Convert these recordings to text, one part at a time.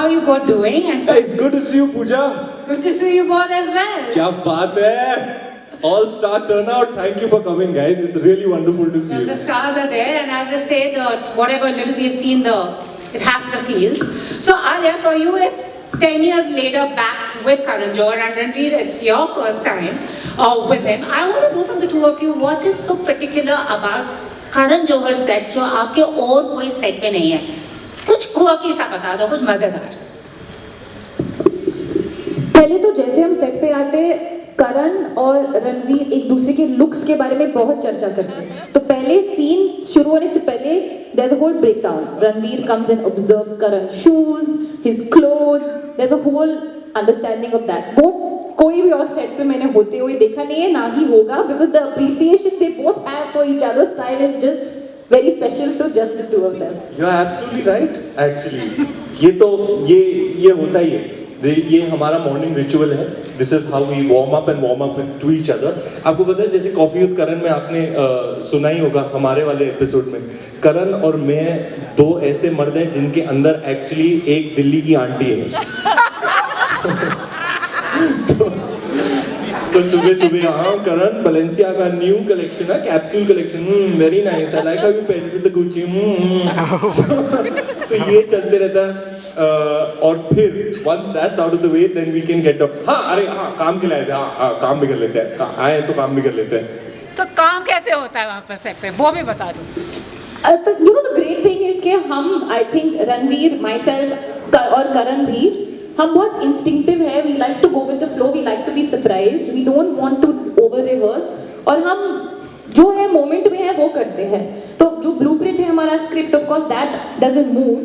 How are you both doing? And It's good to see you, Pooja. it's good to see you both as well. क्या बात है? All-star turnout. Thank you for coming, guys. It's really wonderful to see The you. stars are there, and as I say, the whatever little we've seen, it has the feels. So Alia, for you, it's 10 years later back with Karan Johar and Ranveer. It's your first time with him. I want to know from the two of you, what is so particular about Karan Johar set जो आपके और कोई set पे नहीं है? कुछ quirky सा बता दो, कुछ मजेदार. पहले तो जैसे हम सेट पे आते करण और रणवीर एक दूसरे के लुक्स के बारे में बहुत चर्चा करते हैं तो पहले सीन शुरू होने से पहले there is a whole breakdown Ranveer comes and observes Karan choose his clothes there is a whole understanding of that वो कोई भी और सेट पे मैंने होते हुए देखा नहीं है ना ही होगा because the appreciation they both have for each other style is just very special to just the two of them You are absolutely right. Actually, ये होता ही है. ये हमारा मॉर्निंग रिचुअल है. This is how we warm up and warm up to each other. आपको पता है जैसे कॉफी विद करण में आपने सुना ही होगा हमारे वाले एपिसोड में करण और मैं दो ऐसे मर्द हैं जिनके अंदर एक्चुअली एक दिल्ली की आंटी है. तो सुबह सुबह हाँ करण बलेंसिया का न्यू कलेक्शन है capsule collection very nice I like how you paint with the Gucci तो ये चलते रहता है. और फिर once that's out of the way then we can get down. हाँ अरे हाँ काम के लाए थे हाँ काम भी कर लेते हैं आए तो काम भी कर लेते हैं. तो काम कैसे होता है वहाँ पर सेट पे वो भी बता दो. तो you know the great thing is कि हम I think Ranveer myself और करण भी हम बहुत इंस्टिंक्टिव है we like to go with the flow we like to be surprised we don't want to over rehearse और हम जो है मोमेंट में है वो करते हैं तो जो ब्लूप्रिंट है हमारा script of course that doesn't move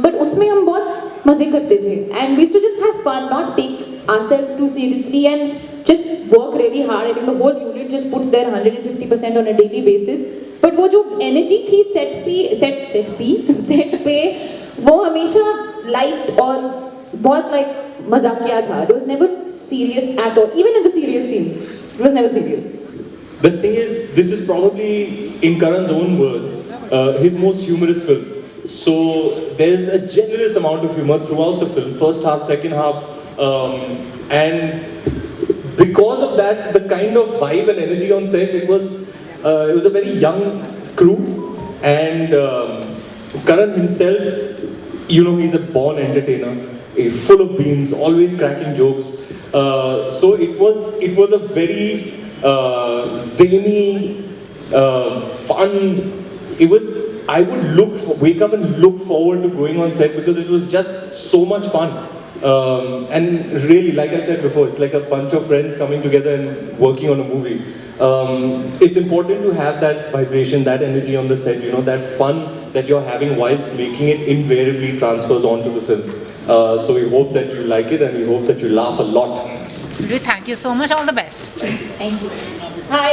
but उसमें हम बहुत मजे करते थे and we to just have fun not take ourselves too seriously and just work really hard. I think the whole unit just puts their 150% on a daily basis. But वो जो energy थी set पे वो हमेशा light और बहुत like मजाकिया था. It was never serious at all. Even in the serious scenes, it was never serious. The thing is, this is probably, in Karan's own words, his most humorous film. So there's a generous amount of humor throughout the film, first half, second half, and because of that, the kind of vibe and energy on set, it was a very young crew, and Karan himself, you know, he's a born entertainer, he's full of beans, always cracking jokes. So it was a very zany, fun. I would wake up and look forward to going on set because it was just so much fun. And really, like I said before, it's like a bunch of friends coming together and working on a movie. It's important to have that vibration, that energy on the set, you know, that fun that you're having whilst making it invariably transfers onto the film. So we hope that you like it and we hope that you laugh a lot. Thank you so much. All the best. Thank you. Hi.